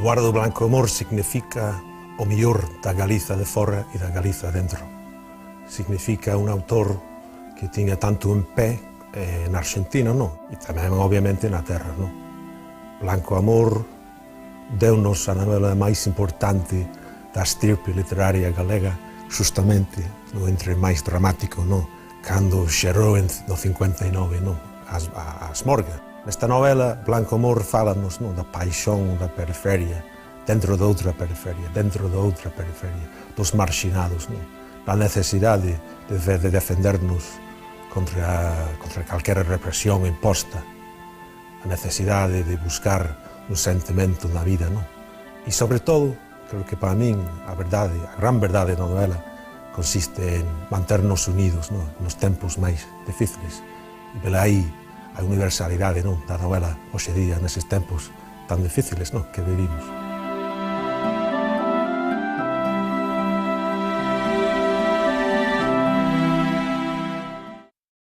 Eduardo Blanco Amor significa o mellor da Galiza de fora e da Galiza dentro. Significa un autor que tiña tanto en pé na Argentina, e tamén, obviamente, na terra. Blanco Amor deu-nos a novela máis importante da estirpe literaria galega, justamente no entre máis dramático, cando xerou no 59, a Asmorga. Nesta novela, Blanco Amor fala-nos da paixón da periferia, dentro de outra periferia, dos marxinados, da necesidade de defendernos contra calquera represión imposta, a necesidade de buscar un sentimento na vida, E, sobre todo, creo que para min a gran verdade da novela consiste en manternos unidos nos tempos máis difíciles. E vela aí a universalidade da novela hoxe día neses tempos tan difíciles que vivimos.